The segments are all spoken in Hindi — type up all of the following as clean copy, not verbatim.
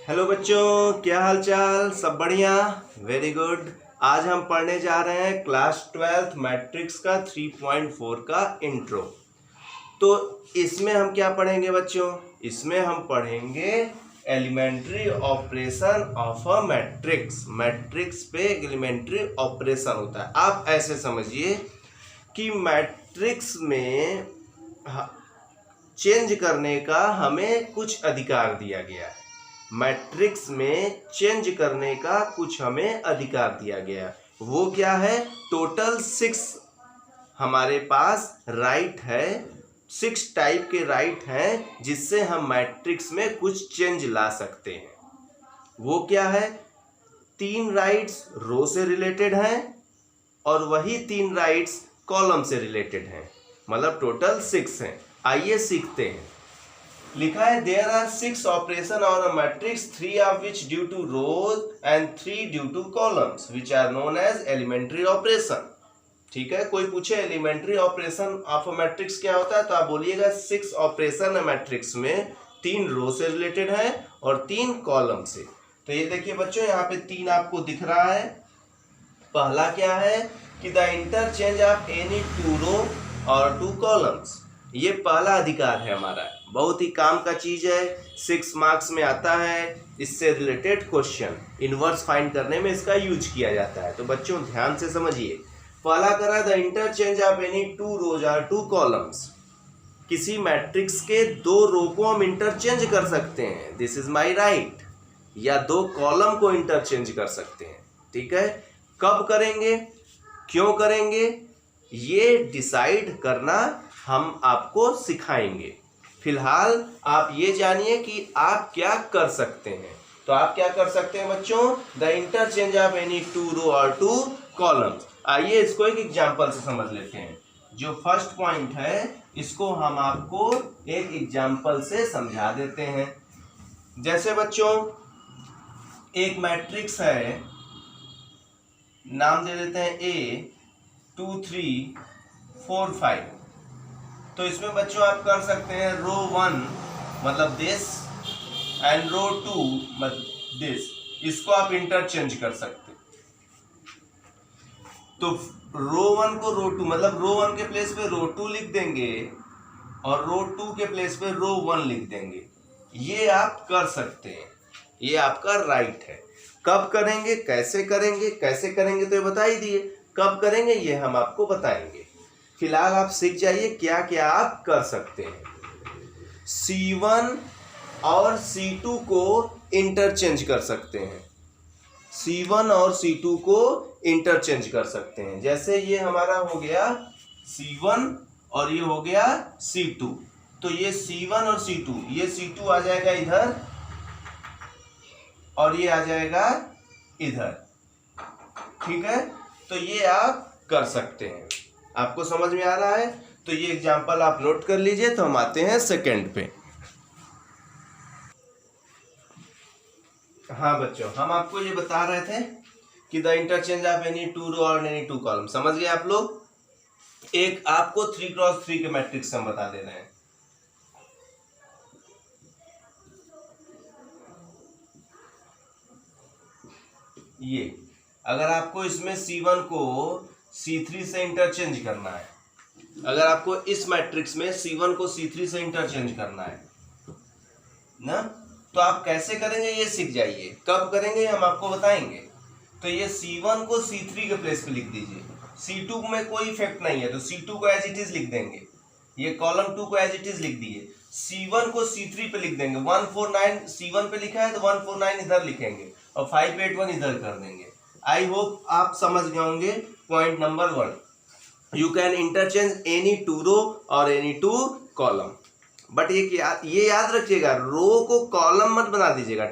हेलो बच्चों, क्या हाल चाल? सब बढ़िया? Very good. आज हम पढ़ने जा रहे हैं क्लास 12th मैट्रिक्स का 3.4 का इंट्रो। तो इसमें हम क्या पढ़ेंगे बच्चों? इसमें हम पढ़ेंगे elementary operation of a matrix. Matrix पे एलिमेंट्री ऑपरेशन होता है। आप ऐसे समझिए कि मैट्रिक्स में चेंज करने का हमें कुछ अधिकार दिया गया है। मैट्रिक्स में चेंज करने का कुछ हमें अधिकार दिया गया है। वो क्या है? टोटल 6 हमारे पास राइट है। 6 टाइप के राइट हैं जिससे हम मैट्रिक्स में कुछ चेंज ला सकते हैं। वो क्या है? 3 राइट्स रो से रिलेटेड हैं और वही 3 राइट्स कॉलम से रिलेटेड हैं। मतलब टोटल 6 हैं। आइए सीखते हैं। लिखा है there are 6 operation on a matrix, 3 of which due to rows and 3 due to columns which are known as elementary operation. ठीक है, कोई पूछे elementary operation of a matrix क्या होता है तो आप बोलिएगा 6 ऑपरेशन है मैट्रिक्स में, 3 रो से रिलेटेड है और 3 कॉलम से। तो ये देखिए बच्चों, यहाँ पे 3 आपको दिख रहा है। पहला क्या है कि द इंटरचेंज ऑफ एनी 2 रो और 2 कॉलम्स। ये पहला अधिकार है हमारा, बहुत ही काम का चीज है, 6 मार्क्स में आता है। इससे रिलेटेड क्वेश्चन इनवर्स फाइंड करने में इसका यूज किया जाता है। तो बच्चों ध्यान से समझिए। पहला करा द इंटरचेंज ऑफ एनी 2 रोज और 2 कॉलम्स। किसी मैट्रिक्स के 2 रो को हम इंटरचेंज कर सकते हैं, दिस इज माई राइट। या 2 कॉलम को इंटरचेंज कर सकते हैं। ठीक है, कब करेंगे, क्यों करेंगे, ये डिसाइड करना हम आपको सिखाएंगे। फिलहाल आप ये जानिए कि आप क्या कर सकते हैं। तो आप क्या कर सकते हैं बच्चों? द इंटरचेंज ऑफ एनी 2 रो और 2 कॉलम्स। आइए इसको एक एग्जांपल से समझ लेते हैं। जो फर्स्ट पॉइंट है इसको हम आपको एक एग्जांपल से समझा देते हैं। जैसे बच्चों एक मैट्रिक्स है, नाम दे देते हैं A 2 3 4 5। तो इसमें बच्चों आप कर सकते हैं रो 1 मतलब दिस एंड रो 2 मतलब दिस। इसको आप इंटरचेंज कर सकते। तो रो 1 को रो 2 मतलब रो 1 के प्लेस पे रो 2 लिख देंगे और रो 2 के प्लेस पे रो 1 लिख देंगे। ये आप कर सकते हैं, ये आपका राइट है। कब करेंगे, कैसे करेंगे, कैसे करेंगे तो ये बता ही दिए। कब करेंगे ये हम आपको बताएंगे। फिलहाल आप सीख जाइए क्या क्या आप कर सकते हैं। C1 और C2 को इंटरचेंज कर सकते हैं। C1 और C2 को इंटरचेंज कर सकते हैं। जैसे ये हमारा हो गया C1 और ये हो गया C2। तो ये C1 और C2, ये C2 आ जाएगा इधर और ये आ जाएगा इधर। ठीक है, तो ये आप कर सकते हैं। आपको समझ में आ रहा है? तो ये एग्जांपल आप नोट कर लीजिए। तो हम आते हैं सेकंड पे। हाँ बच्चों, हम आपको ये बता रहे थे कि द इंटरचेंज ऑफ एनी 2 रो और एनी 2 कॉलम। समझ गए आप लोग? एक आपको 3x3 के मैट्रिक्स हम बता दे रहे हैं। ये अगर आपको इसमें C1 को C3 से इंटरचेंज करना है, अगर आपको इस मैट्रिक्स में C1 को C3 से इंटरचेंज करना है ना, तो आप कैसे करेंगे ये सीख जाइए। कब करेंगे हम आपको बताएंगे। तो ये C1 को C3 के प्लेस पे लिख दीजिए। C2 में कोई इफेक्ट नहीं है तो C2 को एज इट इज लिख देंगे। ये कॉलम 2 को एज इट इज लिख दिए। C1 को C3 पे लिख देंगे। 149 C1 पे लिखा है तो 149 इधर लिखेंगे और 581 इधर कर देंगे। आई होप आप समझ गए होंगे। Point number 1, you can interchange any 2 रो और एनी 2 कॉलम। बट ये याद रखिएगा, रो को कॉलम मत बना दीजिएगा।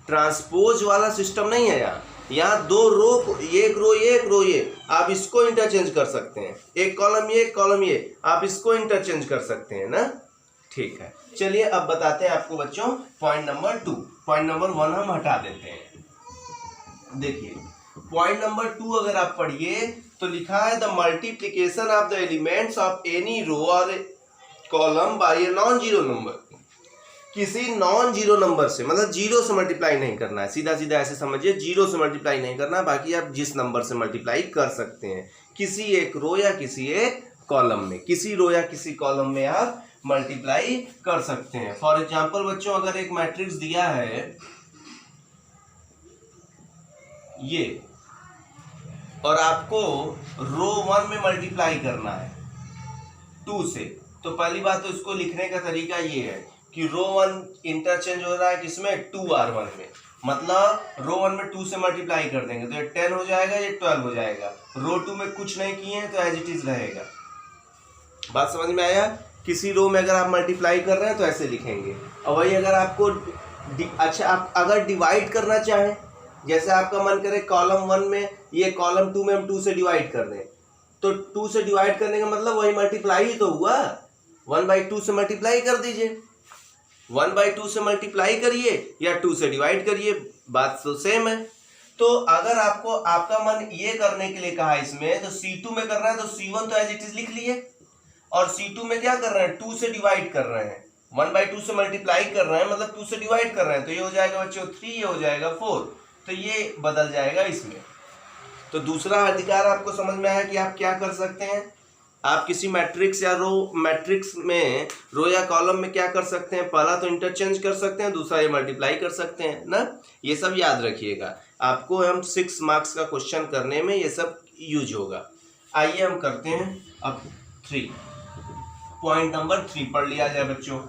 ट्रांसपोज वाला सिस्टम नहीं है यहाँ। यहाँ 2 रो को, एक रो ये आप इसको इंटरचेंज कर सकते हैं। एक कॉलम ये, एक कॉलम ये, आप इसको इंटरचेंज कर सकते हैं ना। ठीक है, चलिए अब बताते हैं आपको बच्चों पॉइंट नंबर 2। पॉइंट नंबर 1 हम हटा देते हैं। देखिए पॉइंट नंबर 2 अगर आप पढ़िए तो लिखा है the multiplication of the elements of any row or column by a non zero number. किसी नॉन जीरो नंबर से, मतलब जीरो से मल्टीप्लाई नहीं करना है, सीधा सीधा ऐसे समझिए, जीरो से मल्टीप्लाई नहीं करना, बाकी आप जिस नंबर से मल्टीप्लाई कर सकते हैं किसी एक रो या किसी एक कॉलम में, किसी रो या किसी कॉलम में आप मल्टीप्लाई कर सकते हैं। फॉर एग्जांपल बच्चों, अगर एक मैट्रिक्स दिया है ये, और आपको रो 1 में मल्टीप्लाई करना है 2 से, तो पहली बात तो इसको लिखने का तरीका ये है कि रो 1 इंटरचेंज हो रहा है किसमें, 2r1 में, मतलब रो 1 में 2 से मल्टीप्लाई कर देंगे तो ये 10 हो जाएगा, ये 12 हो जाएगा। रो 2 में कुछ नहीं किए हैं तो एज इट इज रहेगा। बात समझ में आया? किसी रो में अगर आप मल्टीप्लाई कर रहे हैं तो ऐसे लिखेंगे। और वही अगर आपको अच्छा, आप अगर डिवाइड करना चाहें, जैसे आपका मन करे कॉलम 1 में ये कॉलम 2 में हम 2 से डिवाइड कर दें, तो 2 से डिवाइड करने का मतलब वही मल्टीप्लाई ही तो हुआ, 1/2 से मल्टीप्लाई कर दीजिए, 1/2 से मल्टीप्लाई करिए या 2 से डिवाइड करिए, बात तो सेम है। तो अगर आपको आपका मन ये करने के लिए कहा इसमें, तो C2 में कर रहा है तो C1 तो एज इट इज लिख लिए, और C2 में क्या कर रहे हैं, 2 से डिवाइड कर रहे हैं, 1/2 से मल्टीप्लाई कर रहे हैं मतलब 2 से डिवाइड कर रहे हैं, तो ये हो जाएगा बच्चों 3, ये हो जाएगा 4, तो ये बदल जाएगा इसमें। तो दूसरा अधिकार आपको समझ में आया कि आप क्या कर सकते हैं, आप किसी मैट्रिक्स या मैट्रिक्स में रो या कॉलम में क्या कर सकते हैं, पहला तो इंटरचेंज कर सकते हैं, दूसरा ये मल्टीप्लाई कर सकते हैं ना। ये सब याद रखिएगा, आपको हम 6 मार्क्स का क्वेश्चन करने में ये सब यूज होगा। आइए हम करते हैं अब 3, पॉइंट नंबर 3 पढ़ लिया जाए बच्चों।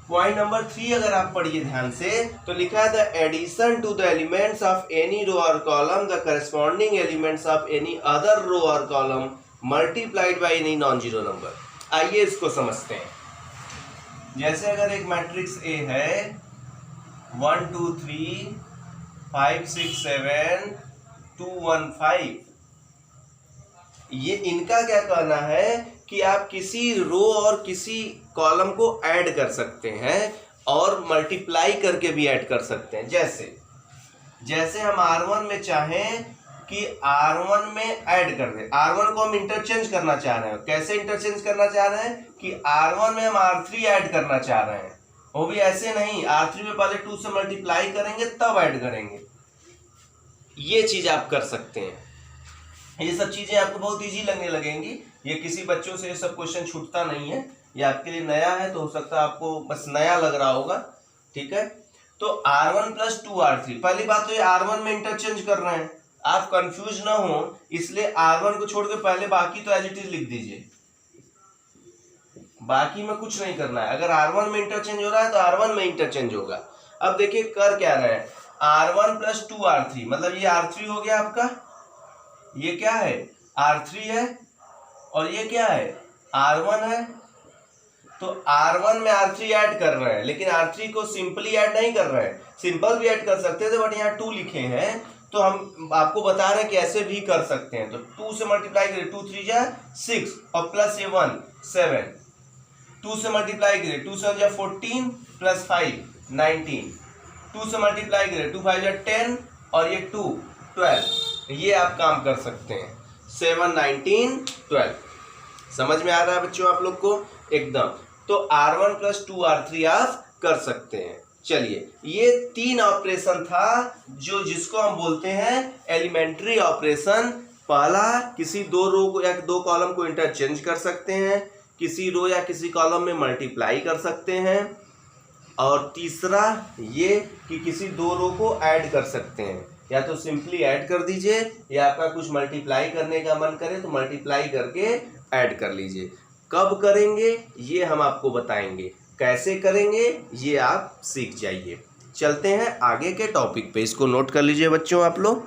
पॉइंट नंबर 3 अगर आप पढ़िए ध्यान से, तो लिखा है the addition to the elements of any row or column the corresponding elements of any other row or column multiplied by any non zero number. आइए इसको समझते हैं। जैसे अगर एक मैट्रिक्स ए है 1 2 3 5 6 7 2 1 5, ये इनका क्या कहना है कि आप किसी रो और किसी कॉलम को ऐड कर सकते हैं और मल्टीप्लाई करके भी ऐड कर सकते हैं। जैसे हम R1 में चाहें कि R1 में ऐड कर दें, R1 को हम इंटरचेंज करना चाह रहे हैं, कैसे इंटरचेंज करना चाह रहे हैं कि R1 में हम R3 ऐड करना चाह रहे हैं, वो भी ऐसे नहीं, R3 में पहले 2 से मल्टीप्लाई करेंगे तब ऐड करेंगे, ये चीज आप कर सकते हैं। ये सब चीजें आपको बहुत इजी लगने लगेंगी, ये किसी बच्चों से ये सब क्वेश्चन छूटता नहीं है, ये आपके लिए नया है तो हो सकता है आपको बस नया लग रहा होगा, ठीक है। तो R1 + 2R3, पहली बात तो ये R1 में इंटरचेंज कर रहे हैं, आप कंफ्यूज ना हो, इसलिए R1 को छोड़ के पहले बाकी तो एज इट इज लिख दीजिए, बाकी में कुछ नहीं करना है। अगर R1 में इंटरचेंज हो रहा है तो R1 में इंटरचेंज होगा। अब देखिए कर क्या रहे हैं, R1 + 2R3, मतलब ये R3 हो गया आपका, ये क्या है R3 है, और ये क्या है R1 है। तो R1 में R3 ऐड कर रहे हैं, लेकिन R3 को सिंपली ऐड नहीं कर रहे हैं, सिंपल भी ऐड कर सकते थे बट यहाँ 2 लिखे हैं, तो हम आपको बता रहे हैं कि ऐसे भी कर सकते हैं। तो 2 से मल्टीप्लाई करिए, 2 3 जा 6 और प्लस ये 1 7, 2 से मल्टीप्लाई करिए, 2 7 जा 14 प्लस 5 19, 2 से मल्टीप्लाई करिए, 2 5 जा 10 और ये 2 12, ये आप काम कर सकते हैं, 7 19 12। समझ में आ रहा है बच्चों आप लोग को एकदम? तो R1 + 2R3 आप कर सकते हैं। चलिए, ये 3 ऑपरेशन था जिसको हम बोलते हैं एलिमेंट्री ऑपरेशन। पहला, किसी 2 रो को या 2 कॉलम को इंटरचेंज कर सकते हैं, किसी रो या किसी कॉलम में मल्टीप्लाई कर सकते हैं, और तीसरा ये कि किसी 2 रो को ऐड कर सकते हैं, या तो सिंपली ऐड कर दीजिए या आपका कुछ मल्टीप्लाई करने का मन करे तो मल्टीप्लाई करके ऐड कर लीजिए। कब करेंगे ये हम आपको बताएंगे, कैसे करेंगे ये आप सीख जाइए। चलते हैं आगे के टॉपिक पे, इसको नोट कर लीजिए बच्चों आप लोग।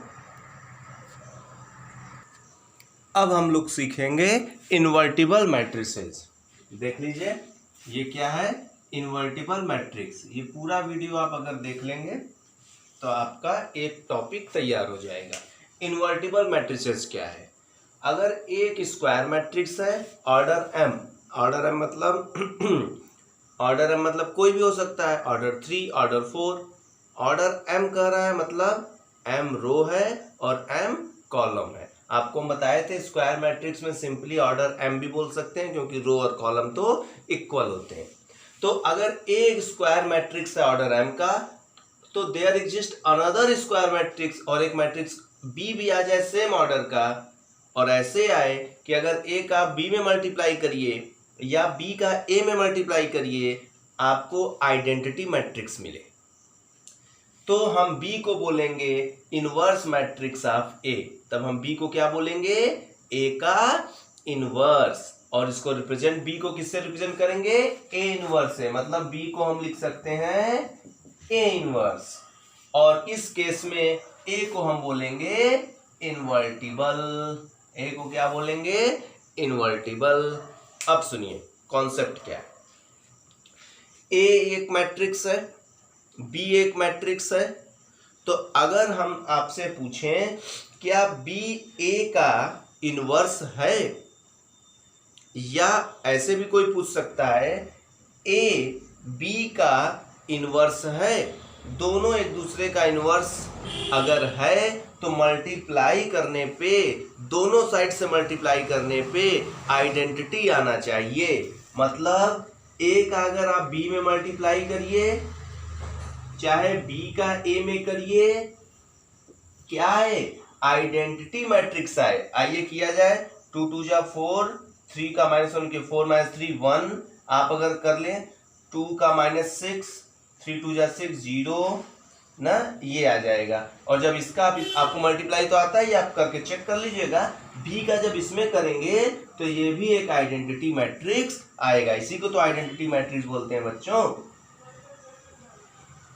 अब हम लोग सीखेंगे इन्वर्टिबल मैट्रिसेस। देख लीजिए ये क्या है, इन्वर्टिबल मैट्रिक्स। ये पूरा वीडियो आप अगर देख लेंगे तो आपका एक टॉपिक तैयार हो जाएगा। इन्वर्टिबल मैट्रिसेस क्या है? अगर एक स्क्वायर मैट्रिक्स है, ऑर्डर m, ऑर्डर m मतलब ऑर्डर m मतलब कोई भी हो सकता है, ऑर्डर 3, ऑर्डर 4, ऑर्डर m कह रहा है मतलब m रो है और m कॉलम है। आपको हम बताए थे स्क्वायर मैट्रिक्स में सिंपली ऑर्डर m भी बोल सकते हैं क्योंकि रो और कॉलम तो इक्वल होते हैं। तो अगर ए एक स्क्वायर मैट्रिक्स है ऑर्डर m का, तो there exist another square matrix और एक मैट्रिक्स बी भी आ जाए सेम ऑर्डर का, और ऐसे आए कि अगर ए का बी में मल्टीप्लाई करिए या बी का ए में मल्टीप्लाई करिए, आपको आइडेंटिटी मैट्रिक्स मिले, तो हम बी को बोलेंगे इनवर्स मैट्रिक्स ऑफ ए। तब हम बी को क्या बोलेंगे? ए का इनवर्स। और इसको रिप्रेजेंट, बी को किससे रिप्रेजेंट करेंगे? ए इनवर्स से। मतलब बी को हम लिख सकते हैं ए इनवर्स, और इस केस में ए को हम बोलेंगे इनवर्टिबल। ए को क्या बोलेंगे? इनवर्टिबल। अब सुनिए कॉन्सेप्ट क्या है। ए एक मैट्रिक्स है, बी एक मैट्रिक्स है, तो अगर हम आपसे पूछें क्या बी ए का इनवर्स है, या ऐसे भी कोई पूछ सकता है ए बी का इनवर्स है, दोनों एक दूसरे का इनवर्स अगर है तो मल्टीप्लाई करने पे, दोनों साइड से मल्टीप्लाई करने पे आइडेंटिटी आना चाहिए। मतलब ए का अगर आप बी में मल्टीप्लाई करिए, चाहे बी का ए में करिए, क्या है? आइडेंटिटी मैट्रिक्स आए। आइए किया जाए। 2 2 जा 4, 3 का -1 के 4 -3 1, आप अगर कर लें 2 का -6, 3 2 जा 6 0 ना, ये आ जाएगा। और जब इसका आपको मल्टीप्लाई तो आता ही, आप करके चेक कर लीजिएगा। बी का जब इसमें करेंगे तो ये भी एक आइडेंटिटी मैट्रिक्स आएगा। इसी को तो आइडेंटिटी मैट्रिक्स बोलते हैं बच्चों।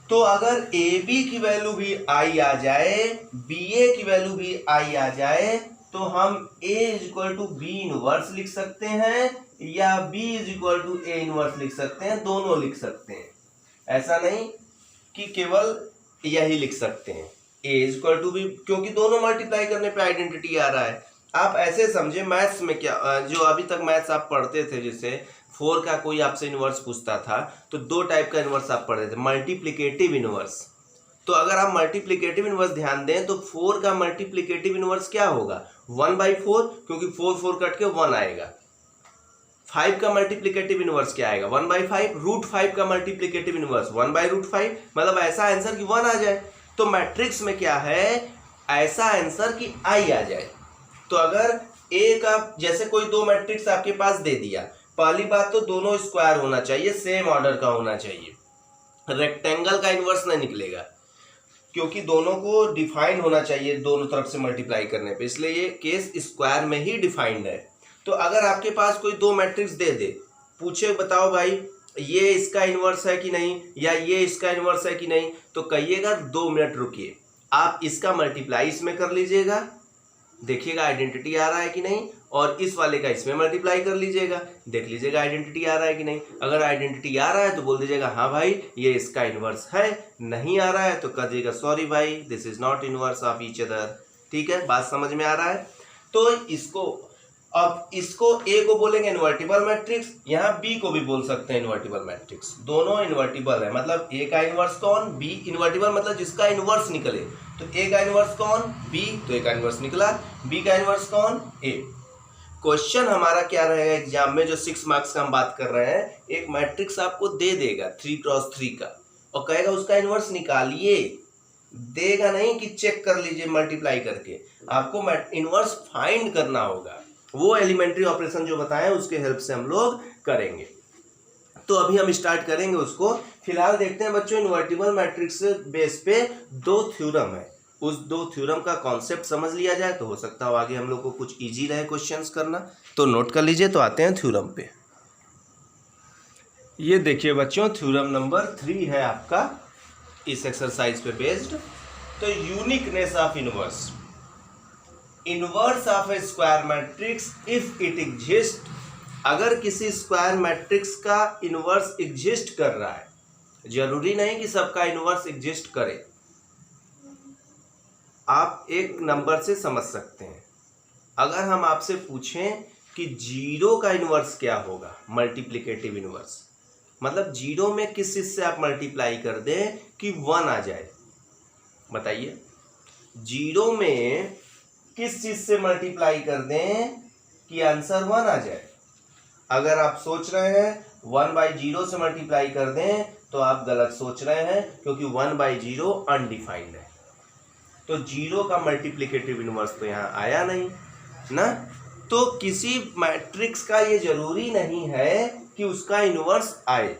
तो अगर ए बी की वैल्यू भी आई आ जाए, बी ए की वैल्यू भी आई आ जाए, तो हम a is equal to B inverse लिख सकते हैं, या b is equal to A inverse लिख सकते हैं। दोनों लिख सकते हैं, ऐसा नहीं कि केवल यही लिख सकते हैं। a is equal to B, क्योंकि दोनों मल्टीप्लाई करने पे आइडेंटिटी आ रहा है। आप ऐसे समझे, मैथ्स में क्या, जो अभी तक मैथ्स आप पढ़ते थे, जैसे 4 का कोई आपसे इनवर्स पूछता था तो 2 टाइप का इनवर्स आप पढ़ते थे, मल्टीप्लिकेटिव इनवर्स। तो अगर आप मल्टीप्लिकेटिव इनवर्स ध्यान दें तो 4 का मल्टीप्लिकेटिव इनवर्स क्या होगा? 1/4, क्योंकि 4 4 कट के 1 आएगा। 5 का मल्टीप्लिकेटिव इनवर्स क्या आएगा? 1/5। √5 का मल्टीप्लिकेटिव इनवर्स 1/√5। मतलब ऐसा आंसर कि 1 आ जाए। तो मैट्रिक्स में क्या है? ऐसा आंसर कि आई आ जाए। तो अगर ए का, जैसे कोई दो मैट्रिक्स आपके पास दे दिया, पहली बात तो दोनों स्क्वायर होना चाहिए, सेम ऑर्डर का होना चाहिए। रेक्टेंगल का इनवर्स नहीं निकलेगा, क्योंकि दोनों को डिफाइन होना चाहिए दोनों तरफ से मल्टीप्लाई करने पे, इसलिए ये केस स्क्वायर में ही डिफाइंड है। तो अगर आपके पास कोई दो मैट्रिक्स दे दे, पूछे बताओ भाई ये इसका इनवर्स है कि नहीं, या ये इसका इनवर्स है कि नहीं, तो कहिएगा 2 मिनट रुकिए, आप इसका मल्टीप्लाई इसमें कर लीजिएगा, देखिएगा आइडेंटिटी आ रहा है कि नहीं, और इस वाले का इसमें मल्टीप्लाई कर लीजिएगा, देख लीजिएगा आइडेंटिटी आ रहा है कि नहीं। अगर आइडेंटिटी आ रहा है तो बोल दीजिएगा हाँ भाई ये इसका इनवर्स है, नहीं आ रहा है तो कह दीजिएगा सॉरी भाई this is not inverse of each other. ठीक है, बात समझ में आ रहा है। तो इसको, अब इसको ए को बोलेंगे इन्वर्टिबल मैट्रिक्स, यहाँ बी को भी बोल सकते हैं इन्वर्टिबल मैट्रिक्स, दोनों इन्वर्टिबल है। मतलब ए का इनवर्स कौन? बी। इन्वर्टिबल मतलब जिसका इनवर्स निकले, तो ए का इनवर्स कौन? बी, तो ए का इनवर्स निकला। बी का इनवर्स कौन? ए। क्वेश्चन हमारा क्या रहेगा एग्जाम में, जो 6 मार्क्स का हम बात कर रहे हैं, एक मैट्रिक्स आपको दे देगा 3x3 का और कहेगा उसका इनवर्स निकालिए, देगा नहीं कि चेक कर लीजिए मल्टीप्लाई करके, आपको इनवर्स फाइंड करना होगा। वो एलिमेंट्री ऑपरेशन जो बताएं उसके हेल्प से हम लोग करेंगे। तो अभी हम स्टार्ट करेंगे उसको। फिलहाल देखते हैं बच्चों, इन्वर्टिबल मैट्रिक्स बेस पे 2 थ्योरम है, उस 2 थ्योरम का कॉन्सेप्ट समझ लिया जाए तो हो सकता है आगे हम लोग को कुछ इजी रहे क्वेश्चंस करना। तो नोट कर लीजिए। तो आते हैं थ्योरम पे। ये देखिए बच्चों, थ्योरम नंबर 3 है आपका इस एक्सरसाइज पे बेस्ड। तो uniqueness of inverse, inverse of A square matrix if it exist, अगर किसी स्क्वायर मैट्रिक्स का इनवर्स एग्जिस्ट कर रहा है, जरूरी नहीं कि सबका इनवर्स एग्जिस्ट करे, आप एक नंबर से समझ सकते हैं। अगर हम आपसे पूछें कि 0 का इनवर्स क्या होगा, मल्टीप्लिकेटिव इनवर्स, मतलब 0 में किस चीज से आप मल्टीप्लाई कर दें कि 1 आ जाए, बताइए 0 में किस चीज से मल्टीप्लाई कर दें कि आंसर 1 आ जाए। अगर आप सोच रहे हैं 1/0 से मल्टीप्लाई कर दें तो आप गलत सोच रहे हैं, क्योंकि 1/0 अनडिफाइंड है, तो 0 का मल्टीप्लिकेटिव इनवर्स तो यहाँ आया नहीं ना। तो किसी मैट्रिक्स का ये जरूरी नहीं है कि उसका इनवर्स आए,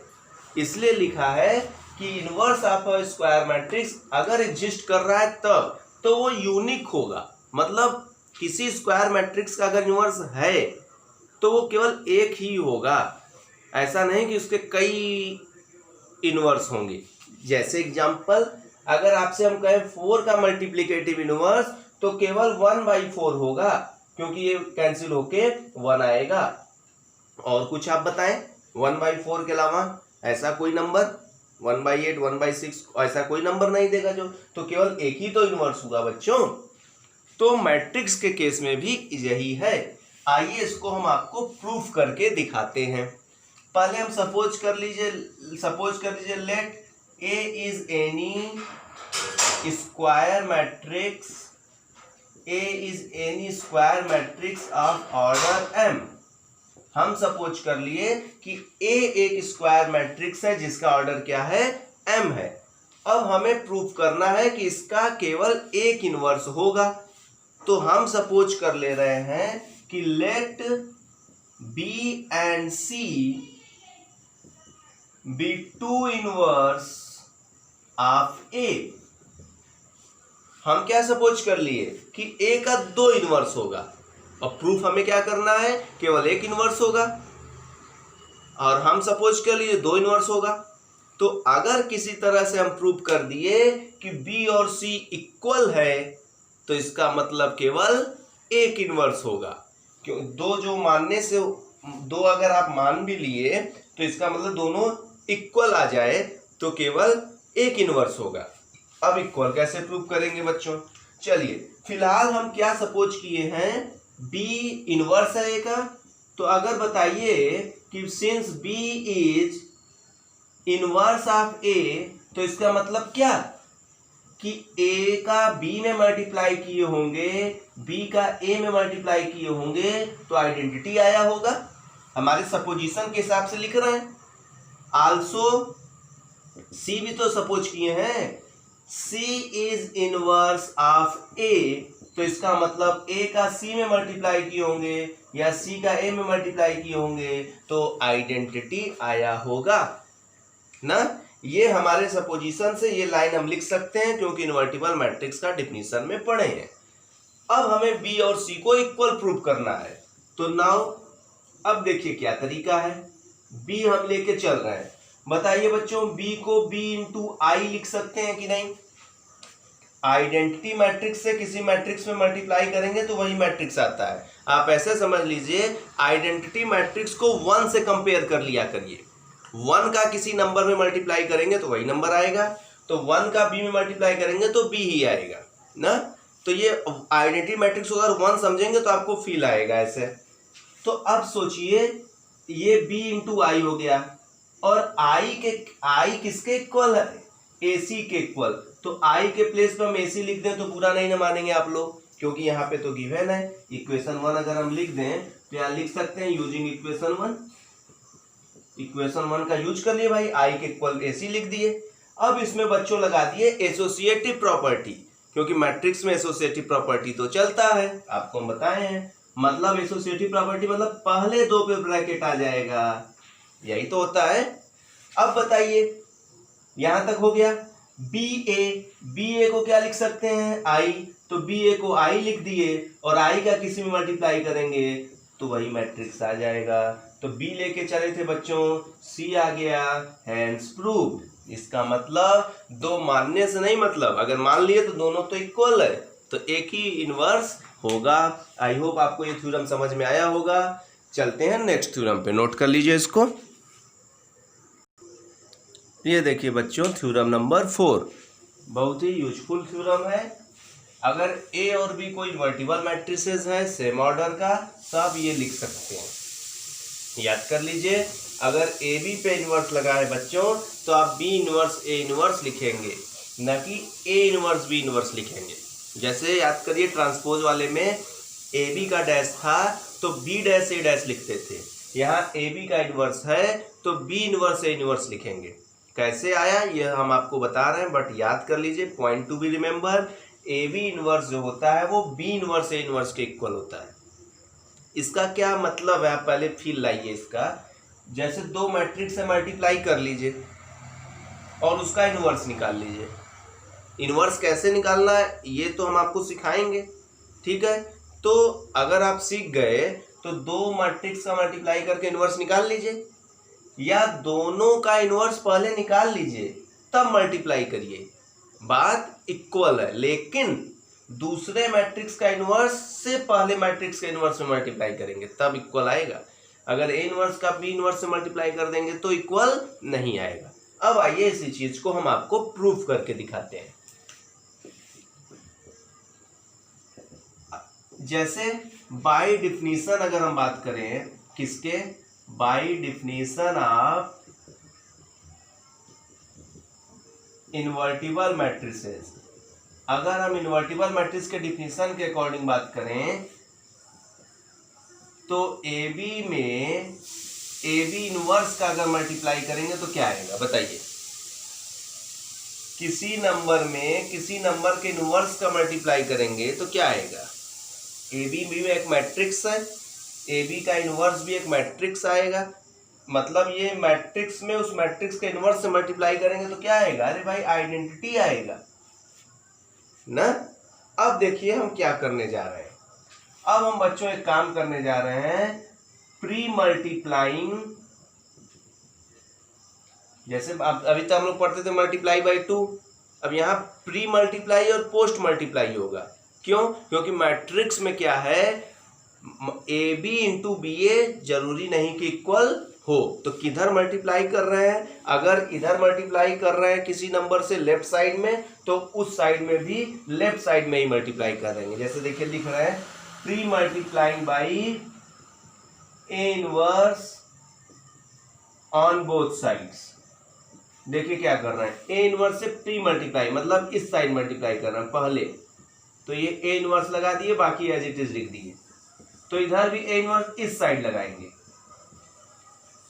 इसलिए लिखा है कि inverse of a square matrix अगर एग्जिस्ट कर रहा है तब तो वो यूनिक होगा। मतलब किसी स्क्वायर मैट्रिक्स का अगर इनवर्स है तो वो केवल एक ही होगा, ऐसा नहीं कि उसके कई इनवर्स होंगे। जैसे एग्जांपल, अगर आपसे हम कहें 4 का मल्टीप्लिकेटिव इनवर्स तो केवल 1/4 होगा, क्योंकि ये कैंसिल होके 1 आएगा। और कुछ आप बताएं 1/4 के अलावा ऐसा कोई नंबर, 1/8, 1/6 ऐसा कोई नंबर नहीं देगा जो, तो केवल एक ही तो इनवर्स होगा बच्चों। तो मैट्रिक्स के केस में भी यही है। आइए इसको हम आपको प्रूफ करके दिखाते हैं। पहले हम सपोज कर लीजिए let A is any square matrix of order M. हम सपोज कर लिए कि ए एक स्क्वायर मैट्रिक्स है जिसका ऑर्डर क्या है, एम है। अब हमें प्रूफ करना है कि इसका केवल एक इनवर्स होगा। तो हम सपोज कर ले रहे हैं कि let B and C be two inverse of A. हम क्या सपोज कर लिए कि ए का 2 इनवर्स होगा, और प्रूफ हमें क्या करना है, केवल एक इनवर्स होगा। और हम सपोज कर लिए 2 इनवर्स होगा। तो अगर किसी तरह से हम प्रूफ कर दिए कि बी और सी इक्वल है तो इसका मतलब केवल एक इनवर्स होगा। क्यों, दो अगर आप मान भी लिए तो इसका मतलब दोनों इक्वल आ जाए तो केवल एक इनवर्स होगा। अब इक्वल कैसे प्रूव करेंगे बच्चों, चलिए फिलहाल हम क्या सपोज किए हैं, बी इनवर्स है ए का। तो अगर बताइए कि since B is inverse of A, तो इसका मतलब क्या कि ए का बी में मल्टीप्लाई किए होंगे, बी का ए में मल्टीप्लाई किए होंगे तो आइडेंटिटी आया होगा। हमारे सपोजिशन के हिसाब से लिख रहे हैं। आल्सो सी भी तो सपोज किए हैं, सी इज इनवर्स ऑफ ए, तो इसका मतलब ए का सी में मल्टीप्लाई किए होंगे या सी का ए में मल्टीप्लाई किए होंगे तो आइडेंटिटी आया होगा ना। ये हमारे सपोजिशन से ये लाइन हम लिख सकते हैं, क्योंकि इन्वर्टिबल मैट्रिक्स का डिफिनीशन में पढ़े हैं। अब हमें बी और सी को इक्वल प्रूव करना है। तो नाउ अब देखिए क्या तरीका है, बी हम लेके चल रहे हैं। बताइए बच्चों, बी को बी इंटू आई लिख सकते हैं कि नहीं। आइडेंटिटी मैट्रिक्स से किसी मैट्रिक्स में मल्टीप्लाई करेंगे तो वही मैट्रिक्स आता है। आप ऐसे समझ लीजिए, आइडेंटिटी मैट्रिक्स को 1 से कंपेयर कर लिया करिए। 1 का किसी नंबर में मल्टीप्लाई करेंगे तो वही नंबर आएगा, तो 1 का बी में मल्टीप्लाई करेंगे तो बी ही आएगा ना। तो ये आइडेंटिटी मैट्रिक्स को अगर 1 समझेंगे तो आपको फील आएगा ऐसे। तो अब सोचिए, ये बी इंटू आई हो गया, और आई किसके इक्वल है, ए सी के इक्वल। तो आई के प्लेस पे हम ए सी लिख दें तो बुरा नहीं ना मानेंगे आप लोग, क्योंकि यहाँ पे तो गिवन है। इक्वेशन 1 अगर हम लिख दें तो यहाँ लिख सकते हैं यूजिंग इक्वेशन 1। इक्वेशन 1 का यूज कर लिए भाई, आई के इक्वल ए सी लिख दिए। अब इसमें बच्चों लगा दिए एसोसिएटिव प्रॉपर्टी, क्योंकि मैट्रिक्स में एसोसिएटिव प्रॉपर्टी तो चलता है, आपको हम बताए हैं। मतलब एसोसिएटिव प्रॉपर्टी मतलब पहले 2 पे ब्रैकेट आ जाएगा, यही तो होता है। अब बताइए, यहां तक हो गया। बी ए को क्या लिख सकते हैं, आई, तो बी ए को आई लिख दिए, और आई का किसी में मल्टीप्लाई करेंगे तो वही मैट्रिक्स आ जाएगा। तो बी लेके चले थे बच्चों, सी आ गया, हैंस प्रूव्ड। इसका मतलब 2 मानने से नहीं, मतलब अगर मान लिए तो दोनों तो इक्वल है तो एक ही इनवर्स होगा। आई होप आपको ये थ्योरम समझ में आया होगा। चलते हैं नेक्स्ट थ्योरम पे, नोट कर लीजिए इसको। ये देखिए बच्चों, थ्योरम नंबर 4 बहुत ही यूजफुल थ्योरम है। अगर ए और बी कोई इन्वर्टिबल मैट्रिसेस है सेम ऑर्डर का, तो आप ये लिख सकते हैं, याद कर लीजिए। अगर ए बी पे इन्वर्स लगा है बच्चों तो आप बी इन्वर्स ए इन्वर्स लिखेंगे, न कि ए इन्वर्स बी इन्वर्स लिखेंगे। जैसे याद करिए, ट्रांसपोज वाले में ए बी का डैश था तो बी डैश ए डैश लिखते थे, यहाँ ए बी का इनवर्स है तो बी इनवर्स ए इनवर्स लिखेंगे। कैसे आया ये हम आपको बता रहे हैं, बट याद कर लीजिए, point to be remember, A B inverse जो होता है वो बी इनवर्स ए इनवर्स के इक्वल होता है। इसका क्या मतलब है, आप पहले फील लाइए इसका। जैसे दो मैट्रिक्स से मल्टीप्लाई कर लीजिए और उसका इनवर्स निकाल लीजिए। इनवर्स कैसे निकालना है ये तो हम आपको सिखाएंगे, ठीक है। तो अगर आप सीख गए तो दो मैट्रिक्स का मल्टीप्लाई करके इनवर्स निकाल लीजिए, या दोनों का इनवर्स पहले निकाल लीजिए तब मल्टीप्लाई करिए, बात इक्वल है। लेकिन दूसरे मैट्रिक्स का इनवर्स से पहले मैट्रिक्स के इनवर्स में मल्टीप्लाई करेंगे तब इक्वल आएगा। अगर ए इनवर्स का बी इनवर्स से मल्टीप्लाई कर देंगे तो इक्वल नहीं आएगा। अब आइए इसी चीज को हम आपको प्रूफ करके दिखाते हैं। जैसे बाय डिफिनीशन अगर हम बात करें, किसके, by definition of invertible matrices, अगर हम इन्वर्टिबल मैट्रिक्स के डिफिनीशन के अकॉर्डिंग बात करें तो ए बी में ए बी इनवर्स का अगर मल्टीप्लाई करेंगे तो क्या आएगा बताइए। किसी नंबर में किसी नंबर के इनवर्स का मल्टीप्लाई करेंगे तो क्या आएगा। ए बी भी एक मैट्रिक्स है, ए बी का इनवर्स भी एक मैट्रिक्स आएगा, मतलब ये मैट्रिक्स में उस मैट्रिक्स के इनवर्स से मल्टीप्लाई करेंगे तो क्या आएगा, अरे भाई आइडेंटिटी आएगा ना। अब देखिए हम क्या करने जा रहे हैं। अब हम बच्चों एक काम करने जा रहे हैं, प्री मल्टीप्लाइंग। जैसे अभी तक हम लोग पढ़ते थे मल्टीप्लाई बाय 2, अब यहाँ प्री मल्टीप्लाई और पोस्ट मल्टीप्लाई होगा। क्यों, क्योंकि मैट्रिक्स में क्या है, ए बी इंटू बी ए जरूरी नहीं कि इक्वल हो। तो किधर मल्टीप्लाई कर रहे हैं, अगर इधर मल्टीप्लाई कर रहे हैं किसी नंबर से लेफ्ट साइड में तो उस साइड में भी लेफ्ट साइड में ही मल्टीप्लाई कर देंगे। जैसे देखिए लिख रहे हैं pre multiplying by A inverse on both sides. देखिए क्या कर रहे हैं, ए इनवर्स से प्री मल्टीप्लाई मतलब इस साइड मल्टीप्लाई कर रहे हैं पहले, तो ये ए इनवर्स लगा दिए, बाकी एज इट इज लिख दिए। तो इधर भी ए इनवर्स इस साइड लगाएंगे।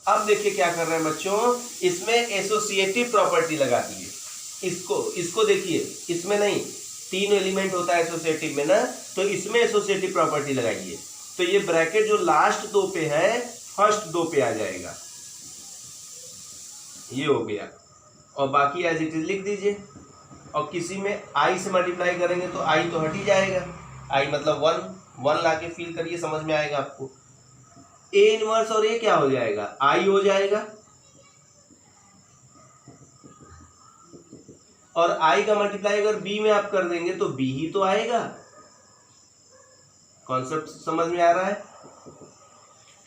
अब देखिए क्या कर रहे हैं बच्चों, इसमें एसोसिएटिव प्रॉपर्टी लगा दिए। इसको देखिए, इसमें नहीं, तीन एलिमेंट होता है एसोसिएटिव में ना, तो इसमें एसोसिएटिव प्रॉपर्टी लगाइए। तो ये ब्रैकेट जो लास्ट दो पे है फर्स्ट दो पे आ जाएगा, ये हो गया, और बाकी एज इट इज लिख दीजिए। और किसी में आई से मल्टीप्लाई करेंगे तो आई तो हट ही जाएगा, आई मतलब 1 लाके फील करिए, समझ में आएगा आपको। ए इनवर्स और ए क्या हो जाएगा, आई हो जाएगा, और आई का मल्टीप्लाई अगर बी में आप कर देंगे तो बी ही तो आएगा। कॉन्सेप्ट समझ में आ रहा है।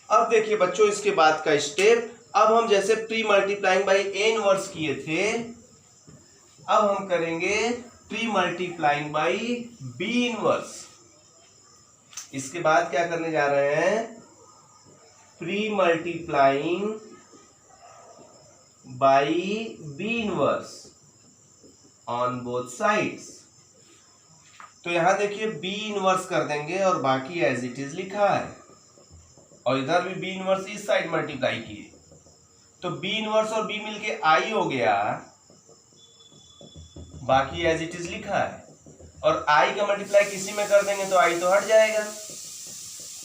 अब देखिए बच्चों इसके बाद का स्टेप, अब हम जैसे pre multiplying by A inverse किए थे, अब हम करेंगे pre multiplying by B inverse. इसके बाद क्या करने जा रहे हैं, pre multiplying by B inverse on both sides. तो यहां देखिए बी इनवर्स कर देंगे और बाकी एज इट इज लिखा है, और इधर भी बी इनवर्स इस साइड मल्टीप्लाई किए, तो बी इनवर्स और बी मिलके आई हो गया, बाकी एज इट इज लिखा है, और आई का मल्टीप्लाई किसी में कर देंगे तो आई तो हट जाएगा,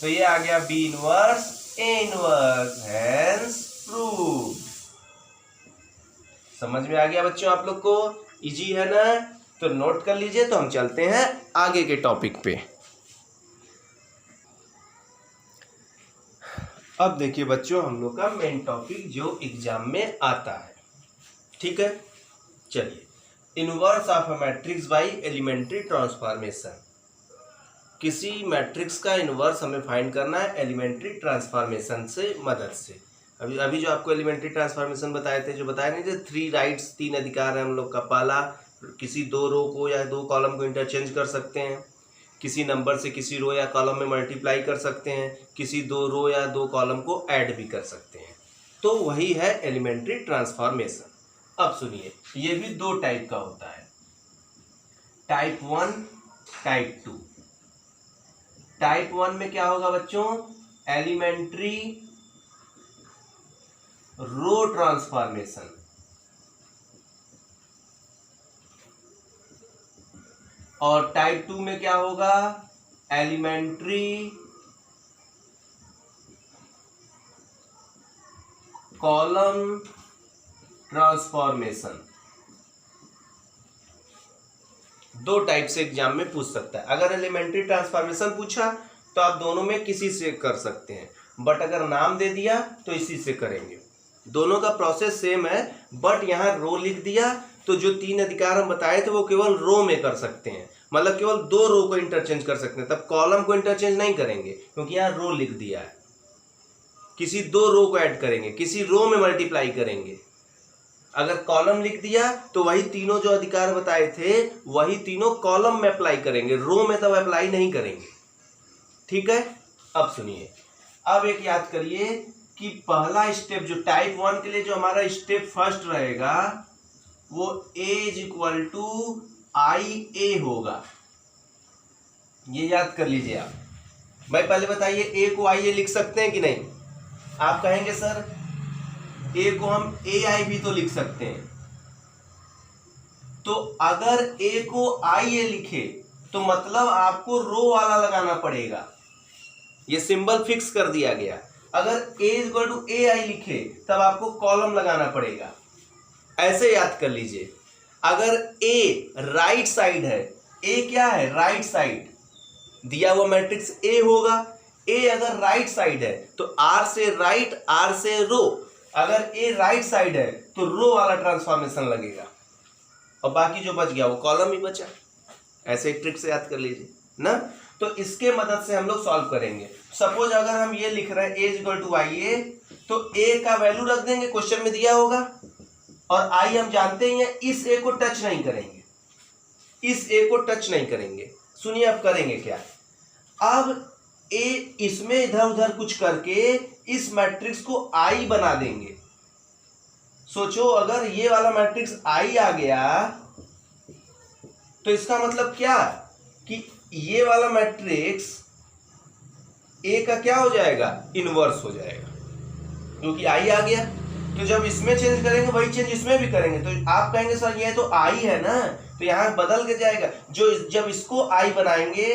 तो ये आ गया B inverse A inverse, hence proved. समझ में आ गया बच्चों आप लोग को, इजी है ना, तो नोट कर लीजिए। तो हम चलते हैं आगे के टॉपिक पे। अब देखिए बच्चों हम लोग का मेन टॉपिक जो एग्जाम में आता है, ठीक है। चलिए, inverse of a matrix by elementary transformation. किसी मैट्रिक्स का इनवर्स हमें फाइंड करना है एलिमेंट्री ट्रांसफॉर्मेशन से मदद से। अभी जो आपको एलिमेंट्री ट्रांसफॉर्मेशन बताए थे, जो बताए नहीं थे, 3 राइट्स 3 अधिकार है हम लोग का। पहला, किसी 2 रो को या 2 कॉलम को इंटरचेंज कर सकते हैं, किसी नंबर से किसी रो या कॉलम में मल्टीप्लाई कर सकते हैं, किसी 2 रो या 2 कॉलम को ऐड भी कर सकते हैं। तो वही है एलिमेंट्री ट्रांसफॉर्मेशन। अब सुनिए, ये भी 2 टाइप का होता है, टाइप 1, टाइप 2। टाइप 1 में क्या होगा बच्चों, एलिमेंट्री रो ट्रांसफॉर्मेशन। और टाइप 2 में क्या होगा, एलिमेंट्री कॉलम ट्रांसफॉर्मेशन। दो टाइप से एग्जाम में पूछ सकता है। अगर एलिमेंट्री ट्रांसफॉर्मेशन पूछा तो आप दोनों में किसी से कर सकते हैं, बट अगर नाम दे दिया तो इसी से करेंगे। दोनों का प्रोसेस सेम है, बट यहाँ रो लिख दिया तो जो 3 अधिकार हम बताए थे वो केवल रो में कर सकते हैं, मतलब केवल 2 रो को इंटरचेंज कर सकते हैं। तब कॉलम को इंटरचेंज नहीं करेंगे क्योंकि यहाँ रो लिख दिया है। किसी 2 रो को ऐड करेंगे, किसी रो में मल्टीप्लाई करेंगे। अगर कॉलम लिख दिया तो वही तीनों जो अधिकार बताए थे वही तीनों कॉलम में अप्लाई करेंगे, रो में तब अप्लाई नहीं करेंगे। ठीक है, अब सुनिए, अब एक याद करिए कि पहला स्टेप जो टाइप 1 के लिए जो हमारा स्टेप फर्स्ट रहेगा वो A is equal to I ए होगा। ये याद कर लीजिए आप। भाई पहले बताइए A को आई ए लिख सकते हैं कि नहीं? आप कहेंगे सर A को हम ए आई भी तो लिख सकते हैं। तो अगर A को आई ए लिखे तो मतलब आपको रो वाला लगाना पड़ेगा। ये सिंबल फिक्स कर दिया गया। अगर A इक्वल टू ए आई लिखे तब आपको कॉलम लगाना पड़ेगा। ऐसे याद कर लीजिए, अगर A राइट साइड है, A क्या है, राइट साइड, दिया हुआ मैट्रिक्स A होगा। A अगर राइट साइड है तो R से राइट, R से रो। अगर A राइट साइड है तो रो वाला ट्रांसफॉर्मेशन लगेगा और बाकी जो बच गया वो कॉलम ही बचा। ऐसे एक ट्रिक से याद कर लीजिए ना। तो इसके मदद से हम लोग सॉल्व करेंगे। सपोज अगर हम ये लिख रहे हैं A इक्वल टू आई ए, तो A का वैल्यू रख देंगे, क्वेश्चन में दिया होगा, और I हम जानते ही हैं, इस A को टच नहीं करेंगे, इस A को टच नहीं करेंगे। सुनिए अब करेंगे क्या। अब A इसमें इधर उधर कुछ करके इस मैट्रिक्स को I बना देंगे। सोचो अगर ये वाला मैट्रिक्स I आ गया तो इसका मतलब क्या कि ये वाला मैट्रिक्स A का क्या हो जाएगा, इनवर्स हो जाएगा, क्योंकि I आ गया। तो जब इसमें चेंज करेंगे वही चेंज इसमें भी करेंगे। तो आप कहेंगे सर ये तो I है ना, तो यहाँ बदल के जाएगा। जब इसको I बनाएंगे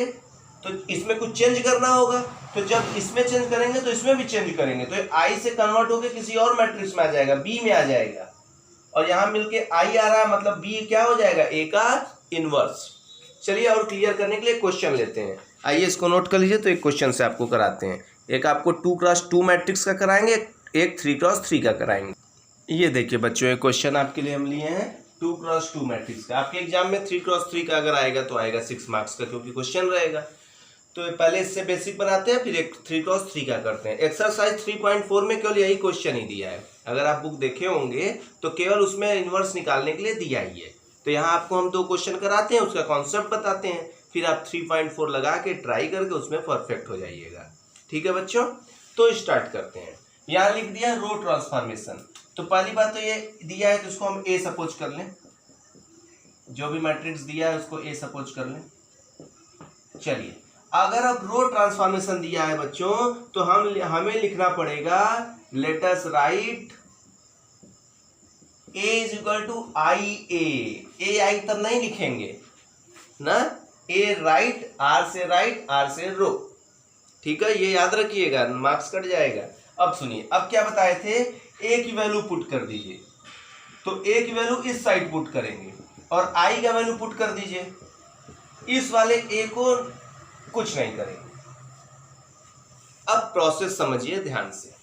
तो इसमें कुछ चेंज करना होगा, तो जब इसमें चेंज करेंगे तो इसमें भी चेंज करेंगे, तो I से कन्वर्ट होकर किसी और मैट्रिक्स में आ जाएगा, B में आ जाएगा। और यहाँ मिलके I आ रहा है, मतलब B क्या हो जाएगा, A का इनवर्स। चलिए और क्लियर करने के लिए क्वेश्चन लेते हैं। आइए इसको नोट कर लीजिए। तो एक क्वेश्चन से आपको कराते हैं। एक आपको 2x2 मैट्रिक्स का कराएंगे, एक 3x3 का कराएंगे। ये देखिए बच्चों, एक क्वेश्चन आपके लिए हम लिए हैं 2x2 मैट्रिक्स का। आपके एग्जाम में 3x3 का अगर आएगा तो आएगा 6 मार्क्स का, क्योंकि क्वेश्चन रहेगा। तो पहले इससे बेसिक बनाते हैं, फिर एक 3x3 का करते हैं। एक्सरसाइज 3.4 में केवल यही क्वेश्चन ही दिया है। अगर आप बुक देखे होंगे तो केवल उसमें इनवर्स निकालने के लिए दिया ही है। तो यहाँ आपको हम 2 क्वेश्चन कराते हैं, उसका कॉन्सेप्ट बताते हैं, फिर आप 3.4 लगा के ट्राई करके उसमें परफेक्ट हो जाइएगा। ठीक है बच्चों, तो स्टार्ट करते हैं। यहाँ लिख दिया रो ट्रांसफॉर्मेशन। तो पहली बात तो ये दिया है तो उसको हम A सपोज कर लें। जो भी मैट्रिक्स दिया है उसको A सपोज कर लें। चलिए, अगर अब रो ट्रांसफॉर्मेशन दिया है बच्चों तो हमें लिखना पड़ेगा, let us write A is equal to I A. I तब नहीं लिखेंगे ना, A राइट, R से राइट, R से रो। ठीक है, ये याद रखिएगा, मार्क्स कट जाएगा। अब सुनिए, अब क्या बताए थे, A की वैल्यू पुट कर दीजिए। तो A की वैल्यू इस साइड पुट करेंगे और I का वैल्यू पुट कर दीजिए। इस वाले A को कुछ नहीं करेंगे। अब प्रोसेस समझिए ध्यान से।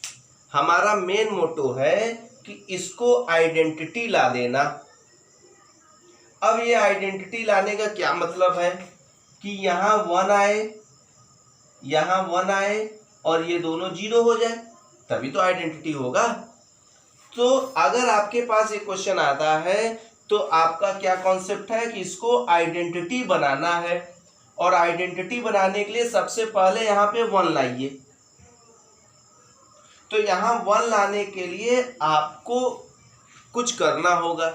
हमारा मेन मोटो है कि इसको आइडेंटिटी ला देना। अब ये आइडेंटिटी लाने का क्या मतलब है कि यहाँ 1 आए, यहाँ 1 आए और ये दोनों 0 हो जाए, तभी तो आइडेंटिटी होगा। तो अगर आपके पास एक क्वेश्चन आता है तो आपका क्या कॉन्सेप्ट है कि इसको आइडेंटिटी बनाना है, और आइडेंटिटी बनाने के लिए सबसे पहले यहाँ पे 1 लाइए। तो यहाँ 1 लाने के लिए आपको कुछ करना होगा।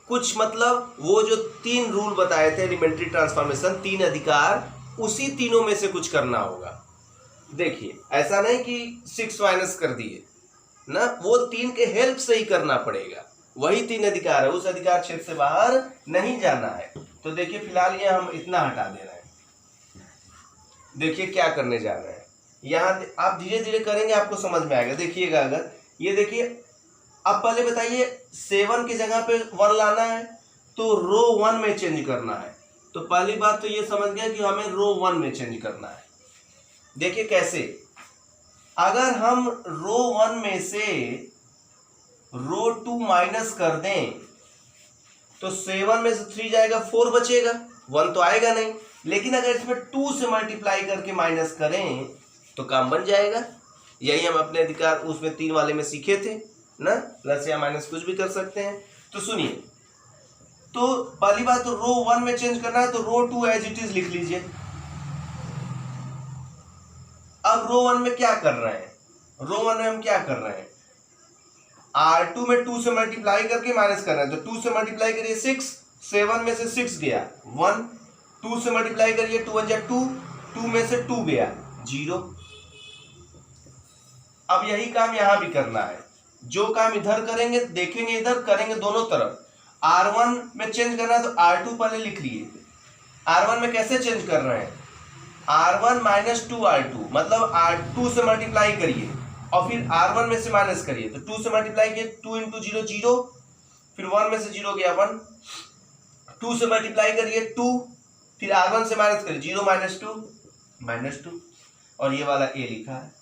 कुछ मतलब वो जो 3 रूल बताए थे एलिमेंट्री ट्रांसफॉर्मेशन, 3 अधिकार, उसी तीनों में से कुछ करना होगा। देखिए, ऐसा नहीं कि 6 माइनस कर दिए, ना, वो 3 के हेल्प से ही करना पड़ेगा। वही 3 अधिकार है, उस अधिकार क्षेत्र से बाहर नहीं जाना है। तो देखिए फिलहाल ये हम इतना हटा दे रहे हैं। देखिए क्या करने जा रहे हैं, यहाँ आप धीरे धीरे करेंगे आपको समझ में आएगा। देखिएगा, अगर ये देखिए, अब पहले बताइए 7 की जगह पे 1 लाना है तो रो 1 में चेंज करना है। तो पहली बात तो ये समझ गया कि हमें रो 1 में चेंज करना है। देखिए कैसे, अगर हम रो 1 में से रो 2 माइनस कर दें तो 7 में से 3 जाएगा, 4 बचेगा, 1 तो आएगा नहीं। लेकिन अगर इसमें 2 से मल्टीप्लाई करके माइनस करें तो काम बन जाएगा। यही हम अपने अधिकार उसमें 3 वाले में सीखे थे ना, प्लस या माइनस कुछ भी कर सकते हैं। तो सुनिए, तो पहली बात तो रो 1 में चेंज करना है तो रो 2 एज इट इज लिख लीजिए। अब रो 1 में क्या कर रहे हैं, रो 1 में हम क्या कर रहे हैं, R2 में 2 से मल्टीप्लाई करके माइनस कर रहे हैं। तो 2 से मल्टीप्लाई करिए 6, 7 में से 6 गया 1, 2 से मल्टीप्लाई करिए 2 1 जा 2, 2 में से 2 गया 0। अब यही काम यहां भी करना है। जो काम इधर करेंगे देखेंगे, इधर करेंगे दोनों तरफ। R1 में चेंज करना है तो R2 पहले लिख लिए। R1 में कैसे चेंज कर रहे हैं, R1 माइनस 2R2, मतलब R2 से मल्टीप्लाई करिए और फिर R1 में से माइनस करिए। तो 2 से मल्टीप्लाई किए 2 इंटू 0 0, फिर 1 में से 0 गया 1, 2 से मल्टीप्लाई करिए 2, फिर R1 से माइनस करिए 0 माइनस 2, और ये वाला A लिखा है।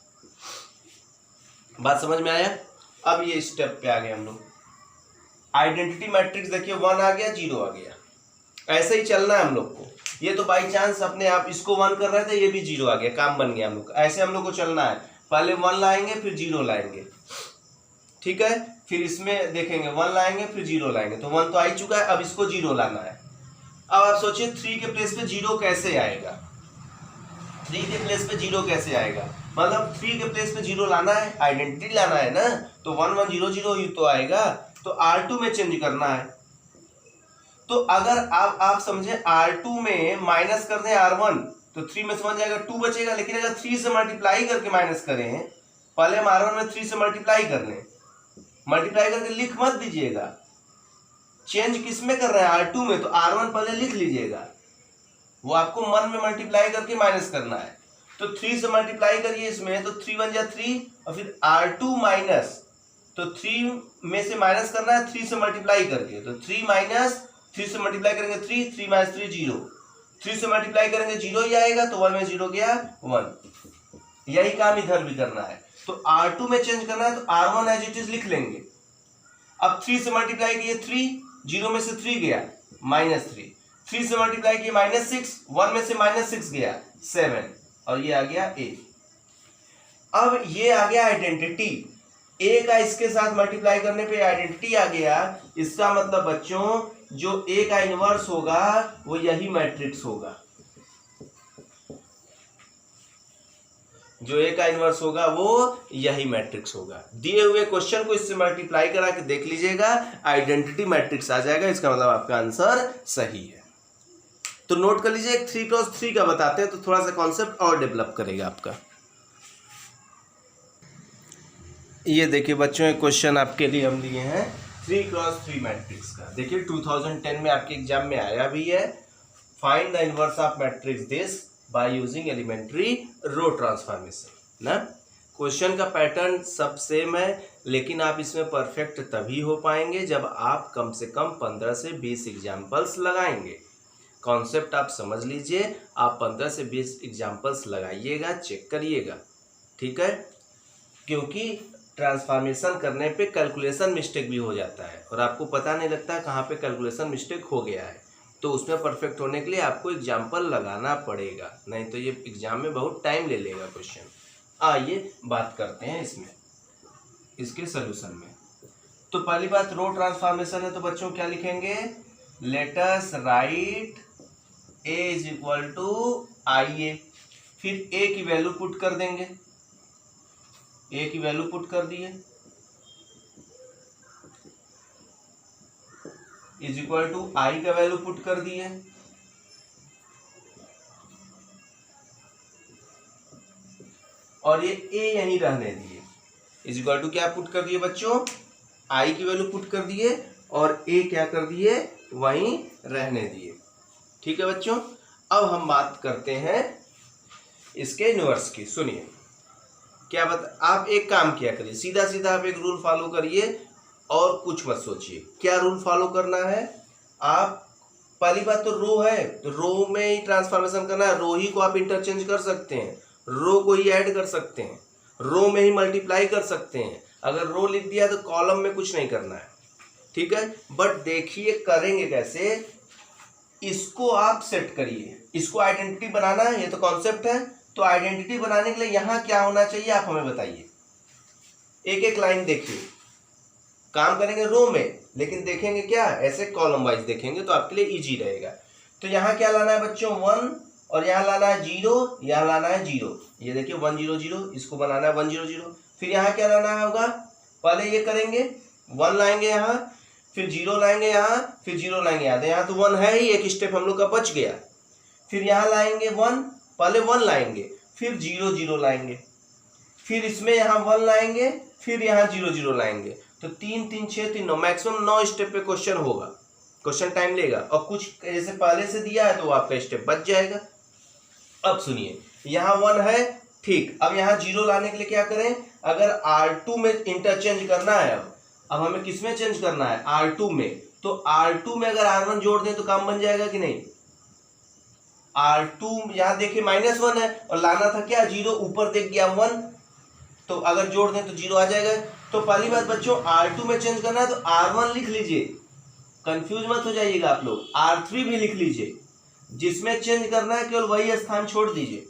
बात समझ में आया। अब ये स्टेप पे आ गए हम लोग। आइडेंटिटी मैट्रिक्स देखिए 1 आ गया 0 आ गया, ऐसे ही चलना है हम लोग को। ये तो बाई चांस अपने आप इसको 1 कर रहे थे, ये भी 0 आ गया, काम बन गया हम लोग। ऐसे हम लोग को चलना है, पहले 1 लाएंगे फिर 0 लाएंगे, ठीक है। फिर इसमें देखेंगे 1 लाएंगे फिर 0 लाएंगे, तो 1 तो आ ही चुका है, अब इसको 0 लाना है। अब आप सोचिए 3 के प्लेस पे 0 कैसे आएगा, 3 के प्लेस पे 0 कैसे आएगा, मतलब 3 के प्लेस पे 0 लाना है, आइडेंटिटी लाना है ना, तो 1 1 0 0 ही तो आएगा। तो R2 में चेंज करना है। तो अगर आप समझे R2 में माइनस कर दें R1 तो 3 में से 1 जाएगा 2 बचेगा। लेकिन अगर 3 से मल्टीप्लाई करके माइनस करें, पहले हम R1 में 3 से मल्टीप्लाई कर लें, मल्टीप्लाई करके लिख मत दीजिएगा, चेंज किस में कर रहे हैं R2 में, तो R1 पहले लिख लीजिएगा, वो आपको मन में मल्टीप्लाई करके माइनस करना है। तो 3 से मल्टीप्लाई करिए इसमें, तो 3 1 जा 3 और फिर R2 माइनस, तो 3 में से माइनस करना है 3 से मल्टीप्लाई करके, तो 3 माइनस 3 से मल्टीप्लाई करेंगे 3, 3 माइनस 3 0, 3 से मल्टीप्लाई करेंगे 0 ही आएगा, तो 1 में 0 गया 1। यही काम इधर भी करना है। तो R2 में चेंज करना है तो R1 एज इट इज लिख लेंगे। अब 3 से मल्टीप्लाई किए 3, 0 में से 3 गया -3, 3 से मल्टीप्लाई किए -6, 1 में से -6 गया 7, और ये आ गया A। अब ये आ गया आइडेंटिटी, A का इसके साथ मल्टीप्लाई करने पे आइडेंटिटी आ गया। इसका मतलब बच्चों जो A का इनवर्स होगा वो यही मैट्रिक्स होगा, जो A का इनवर्स होगा वो यही मैट्रिक्स होगा। दिए हुए क्वेश्चन को इससे मल्टीप्लाई करा के देख लीजिएगा, आइडेंटिटी मैट्रिक्स आ जाएगा, इसका मतलब आपका आंसर सही है। तो नोट कर लीजिए, एक 3x3 का बताते हैं तो थोड़ा सा कॉन्सेप्ट और डेवलप करेगा आपका। ये देखिए बच्चों, एक क्वेश्चन आपके लिए हम लिए हैं 3x3 मैट्रिक्स का। देखिए 2010 में आपके एग्जाम में आया भी है, find the inverse of matrix this by using elementary row transformation ना। क्वेश्चन का पैटर्न सब सेम है, लेकिन आप इसमें परफेक्ट तभी हो पाएंगे जब आप कम से कम 15 से 20 एग्जाम्पल्स लगाएंगे। कॉन्सेप्ट आप समझ लीजिए, आप 15 से 20 एग्जाम्पल्स लगाइएगा, चेक करिएगा, ठीक है। क्योंकि ट्रांसफॉर्मेशन करने पे कैलकुलेशन मिस्टेक भी हो जाता है और आपको पता नहीं लगता कहाँ पे कैलकुलेशन मिस्टेक हो गया है, तो उसमें परफेक्ट होने के लिए आपको एग्जाम्पल लगाना पड़ेगा, नहीं तो ये एग्जाम में बहुत टाइम ले लेगा क्वेश्चन। आइए बात करते हैं इसमें, इसके सोल्यूशन में। तो पहली बात रो ट्रांसफॉर्मेशन है, तो बच्चों क्या लिखेंगे, let us write A is equal to IA, फिर A की वैल्यू पुट कर देंगे, A की वैल्यू पुट कर दिए, इज इक्वल टू I का वैल्यू पुट कर दिए, और ये A यहीं रहने दिए। इज इक्वल टू क्या पुट कर दिए बच्चों, आई की वैल्यू पुट कर दिए और ए क्या कर दिए, वहीं रहने दिए। ठीक है बच्चों, अब हम बात करते हैं इसके इनवर्स की। सुनिए क्या बता, आप एक काम किया करिए, सीधा सीधा आप एक रूल फॉलो करिए और कुछ मत सोचिए। क्या रूल फॉलो करना है, आप पहली बात तो रो है तो रो में ही ट्रांसफॉर्मेशन करना है। रो ही को आप इंटरचेंज कर सकते हैं, रो को ही ऐड कर सकते हैं, रो में ही मल्टीप्लाई कर सकते हैं। अगर रो लिख दिया तो कॉलम में कुछ नहीं करना है। ठीक है, बट देखिए करेंगे कैसे, इसको आप सेट करिए, इसको आइडेंटिटी बनाना है, ये तो कॉन्सेप्ट है। तो आइडेंटिटी बनाने के लिए यहां क्या होना चाहिए आप हमें बताइए। एक एक लाइन देखिए, काम करेंगे रो में लेकिन देखेंगे क्या, ऐसे कॉलम वाइज देखेंगे तो आपके लिए इजी रहेगा। तो यहाँ क्या लाना है बच्चों, 1, और यहाँ लाना है 0, यहाँ लाना है 0। ये देखिए 1 0 0, इसको बनाना है 1 0 0। फिर यहाँ क्या लाना होगा, पहले ये करेंगे 1 लाएंगे यहाँ, फिर 0 लाएंगे यहाँ, फिर 0 लाएंगे यहाँ। तो यहाँ तो 1 है ही, एक स्टेप हम लोग का बच गया। फिर यहाँ लाएंगे 1, पहले 1 लाएंगे, फिर 0 0 लाएंगे, फिर इसमें यहाँ 1 लाएंगे, फिर यहाँ 0 0 लाएंगे। तो 3 3 6 3 9, मैक्सिमम 9 स्टेप पे क्वेश्चन होगा, क्वेश्चन टाइम लेगा। और कुछ जैसे पहले से दिया है तो आपका स्टेप बच जाएगा। अब सुनिए, यहाँ 1 है, ठीक। अब यहाँ 0 लाने के लिए क्या करें, अगर R2 में इंटरचेंज करना है, अब हमें किस में चेंज करना है, R2 में। तो R2 में अगर R1 जोड़ दें तो काम बन जाएगा कि नहीं। R2 यहाँ देखिए -1 है और लाना था क्या 0, ऊपर देख गया 1, तो अगर जोड़ दें तो 0 आ जाएगा। तो पहली बात बच्चों, R2 में चेंज करना है तो R1 लिख लीजिए, कंफ्यूज मत हो जाइएगा आप लोग। R3 भी लिख लीजिए, जिसमें चेंज करना है केवल वही स्थान छोड़ दीजिए।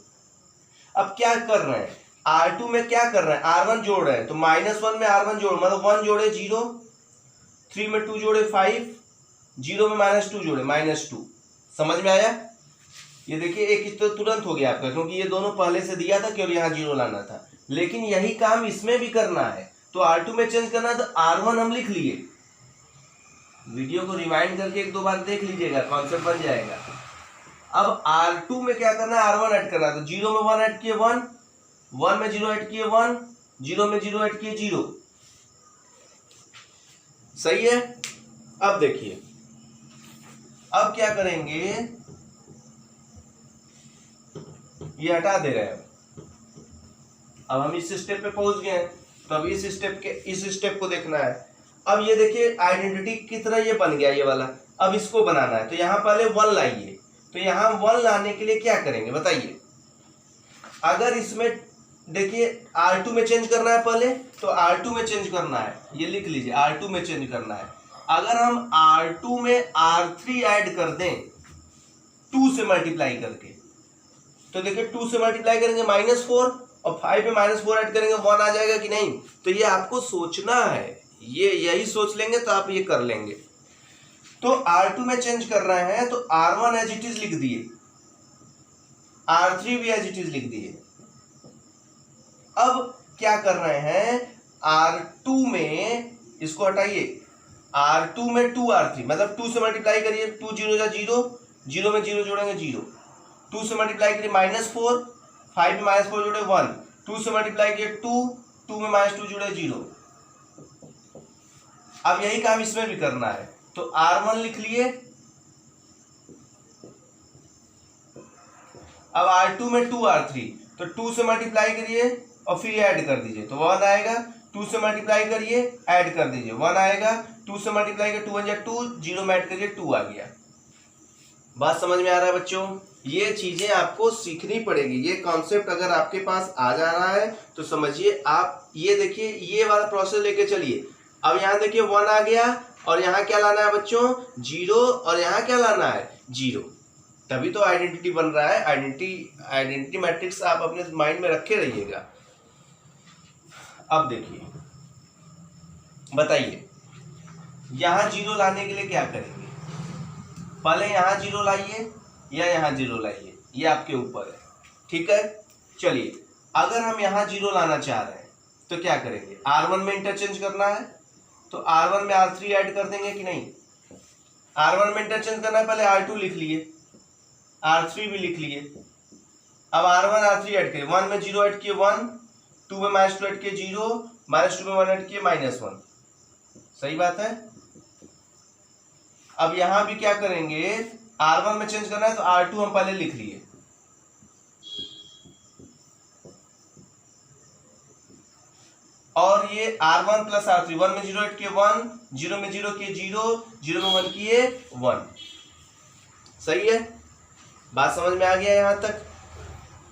अब क्या कर रहे हैं, R2 में क्या कर रहे हैं, R1 जोड़ रहे हैं, तो -1 में R1 जोड़, मतलब 1 जोड़े 0, 3 में 2 जोड़े 5, 0 में -2 जोड़े -2। समझ में आया। ये देखिए एक तो तुरंत हो गया आपका, क्योंकि ये दोनों पहले से दिया था, केवल यहाँ 0 लाना था। लेकिन यही काम इसमें भी करना है, तो R2 में चेंज करना है तो R1 हम लिख लिए। वीडियो को रिवाइंड करके 1 2 बार देख लीजिएगा, कॉन्सेप्ट बन जाएगा। अब R2 में क्या करना है, R1 ऐड करना है। तो 0 में 1 ऐड किए 1, 1 में 0 ऐड किए 1, 0 में 0 ऐड किए 0। सही है। अब देखिए, अब क्या करेंगे, ये हटा दे रहे हैं। अब हम इस स्टेप पे पहुंच गए हैं, तो अब इस स्टेप को देखना है। अब ये देखिए आइडेंटिटी की तरह ये बन गया ये वाला। अब इसको बनाना है तो यहाँ पहले 1 लाइए। तो यहाँ 1 लाने के लिए क्या करेंगे बताइए। अगर इसमें देखिए R2 में चेंज करना है पहले, तो R2 में चेंज करना है, ये लिख लीजिए, R2 में चेंज करना है। अगर हम R2 में R3 ऐड कर दें 2 से मल्टीप्लाई करके, तो देखिए 2 से मल्टीप्लाई करेंगे -4, और 5 में -4 ऐड करेंगे 1 आ जाएगा कि नहीं। तो ये आपको सोचना है, ये यही सोच लेंगे तो आप ये कर लेंगे। तो R2 में चेंज कर रहे हैं तो R1 एज इट इज लिख दिए, R3 भी एज इट इज लिख दिए। अब क्या कर रहे हैं, R2 में इसको हटाइए, R2 में 2R3, मतलब 2 से मल्टीप्लाई करिए, 2 0 जा 0, 0 में 0 जोड़ेंगे 0, 2 से मल्टीप्लाई करिए -4, 5 में -4 जोड़े 1, 2 से मल्टीप्लाई किए 2, 2 में -2 जोड़े 0। अब यही काम इसमें भी करना है, तो R1 लिख लिए। अब R2 में 2R3, तो 2 से मल्टीप्लाई करिए और फिर ऐड कर दीजिए, तो 1 आएगा। 2 से मल्टीप्लाई करिए, ऐड कर दीजिए, 1 आएगा। 2 से मल्टीप्लाई करिए 2 1 जा 2, 0 में ऐड करिए 2 आ गया। बात समझ में आ रहा है बच्चों। ये चीजें आपको सीखनी पड़ेगी, ये कॉन्सेप्ट अगर आपके पास आ जा रहा है तो समझिए आप। ये देखिए ये वाला प्रोसेस लेके चलिए। अब यहाँ देखिए 1 आ गया, और यहाँ क्या लाना है बच्चों 0, और यहाँ क्या लाना है 0, तभी तो आइडेंटिटी बन रहा है। आइडेंटिटी मैट्रिक्स आप अपने माइंड में रखे रहिएगा। अब देखिए बताइए, यहाँ 0 लाने के लिए क्या करेंगे, पहले यहाँ 0 लाइए या यहाँ 0 लाइए, ये आपके ऊपर है। ठीक है, चलिए अगर हम यहाँ 0 लाना चाह रहे हैं तो क्या करेंगे, R1 में इंटरचेंज करना है, तो R1 में R3 ऐड कर देंगे कि नहीं। R1 में इंटरचेंज करना है, पहले R2 लिख लिए, R3 भी लिख लिए। अब R1 R3 ऐड करिए, 1 में 0 ऐड किए 1, 2 में -2 ऐड किए 0, -2 में 1 ऐड किए -1, सही बात है। अब यहां भी क्या करेंगे, R1 में चेंज करना है तो R2 हम पहले लिख लिए, और ये R1 प्लस R3, 1 में 0 ऐड किए 1, 0 में 0 किए 0, 0 में 1 किए 1, सही है, बात समझ में आ गया यहां तक।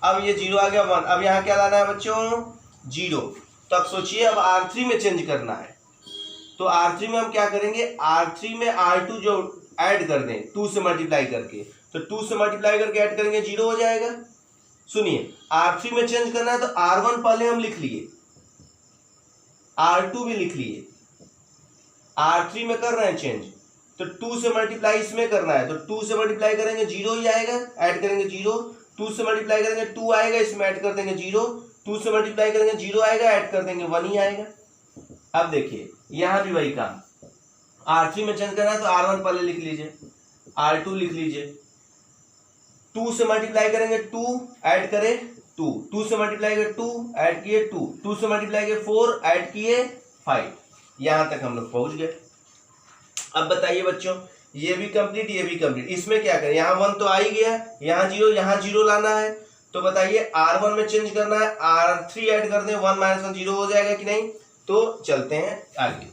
अब ये 0 आ गया 1, अब यहां क्या लाना है बच्चों 0। तो अब सोचिए अब R3 में चेंज करना है, तो R3 में हम क्या करेंगे, R3 में R2 जो ऐड कर दें 2 से मल्टीप्लाई करके, तो 2 से मल्टीप्लाई करके ऐड करेंगे 0 हो जाएगा। सुनिए R3 में चेंज करना है तो R1 पहले हम लिख लिए, R2 भी लिख लिए, R3 में कर रहे हैं चेंज, तो 2 से मल्टीप्लाई इसमें करना है, तो 2 से मल्टीप्लाई करेंगे 0 ही आएगा, ऐड करेंगे 0, 2 से मल्टीप्लाई करेंगे 2 आएगा, इसमें ऐड कर देंगे 0, 2 से मल्टीप्लाई करेंगे 0 आएगा, ऐड कर देंगे 1 ही आएगा। अब देखिए यहां भी वही काम, R3 में चेंज करना है तो R1 पहले लिख लीजिए, R2 लिख लीजिए, 2 से मल्टीप्लाई करेंगे 2, ऐड करें 2, 2 से मल्टीप्लाई किए 2, ऐड किए 2, 2 से मल्टीप्लाई किए 4, ऐड किए 5, यहां तक हम लोग पहुंच गए। अब बताइए बच्चों, ये भी कंप्लीट ये भी कंप्लीट, इसमें क्या करें, यहाँ 1 तो आ ही गया, यहाँ 0 लाना है, तो बताइए R1 में चेंज करना है, R3 ऐड कर दें 1 - 1 0 हो जाएगा कि नहीं। तो चलते हैं आगे,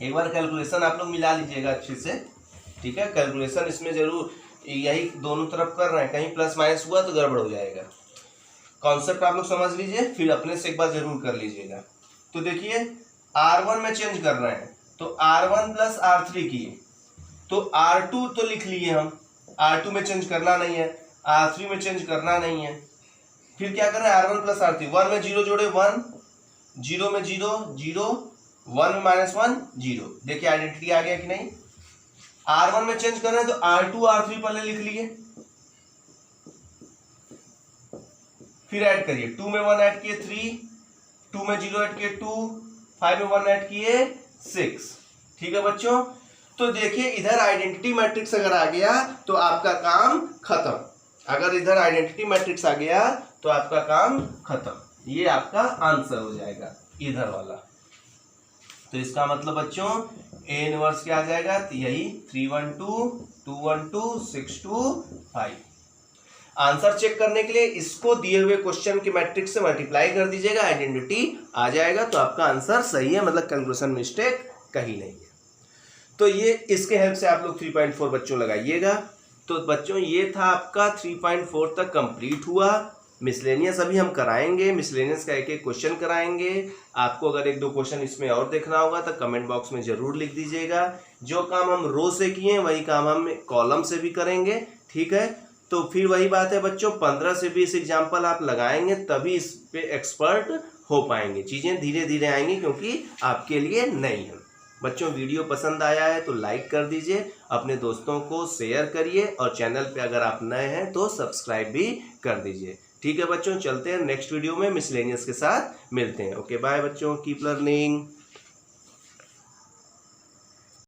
एक बार कैलकुलेशन आप लोग मिला लीजिएगा अच्छे से, ठीक है, कैलकुलेशन इसमें जरूर, यही दोनों तरफ कर रहे हैं, कहीं प्लस माइनस हुआ तो गड़बड़ हो जाएगा। कॉन्सेप्ट आप लोग समझ लीजिए, फिर अपने से एक बार जरूर कर लीजिएगा। तो देखिए R1 में चेंज कर रहे हैं तो R1 प्लस R3 किए, तो R2 तो लिख लिए हम, R2 में चेंज करना नहीं है, R3 में चेंज करना नहीं है, फिर क्या कर रहे हैं R1 प्लस R3, 1 में 0 जोड़े 1, 0 में 0 0, 1 में -1 0, देखिए आइडेंटिटी आ गया कि नहीं। R1 में चेंज कर रहे हैं तो R2 R3 पहले लिख लिए, फिर ऐड करिए, 2 में 1 ऐड किए 3, 2 में 0 ऐड किए 2, 5 में 1 ऐड किए 6, ठीक है बच्चों। तो देखिए इधर आइडेंटिटी मैट्रिक्स अगर आ गया तो आपका काम खत्म, अगर इधर आइडेंटिटी मैट्रिक्स आ गया तो आपका काम खत्म, ये आपका आंसर हो जाएगा इधर वाला। तो इसका मतलब बच्चों A इनवर्स क्या आ जाएगा, तो यही 312 212 625। आंसर चेक करने के लिए इसको दिए हुए क्वेश्चन के मैट्रिक्स से मल्टीप्लाई कर दीजिएगा, आइडेंटिटी आ जाएगा, तो आपका आंसर सही है, मतलब कैलकुलेशन मिस्टेक कहीं नहीं है। तो ये इसके हेल्प से आप लोग 3.4 बच्चों लगाइएगा। तो बच्चों ये था आपका 3.4 तक कंप्लीट हुआ। मिसलेनियस अभी हम कराएंगे, मिसलेनियस का एक एक क्वेश्चन कराएंगे। आपको अगर 1-2 क्वेश्चन इसमें और देखना होगा तो कमेंट बॉक्स में जरूर लिख दीजिएगा। जो काम हम रो से किए वही काम हम कॉलम से भी करेंगे, ठीक है। तो फिर वही बात है बच्चों, 15 से 20 एग्जाम्पल आप लगाएंगे तभी इस पे एक्सपर्ट हो पाएंगे, चीज़ें धीरे धीरे आएंगी क्योंकि आपके लिए नई है। बच्चों वीडियो पसंद आया है तो लाइक कर दीजिए, अपने दोस्तों को शेयर करिए, और चैनल पे अगर आप नए हैं तो सब्सक्राइब भी कर दीजिए, ठीक है बच्चों। चलते हैं नेक्स्ट वीडियो में मिसलेनियस के साथ मिलते हैं। ओके बाय बच्चों, कीप लर्निंग।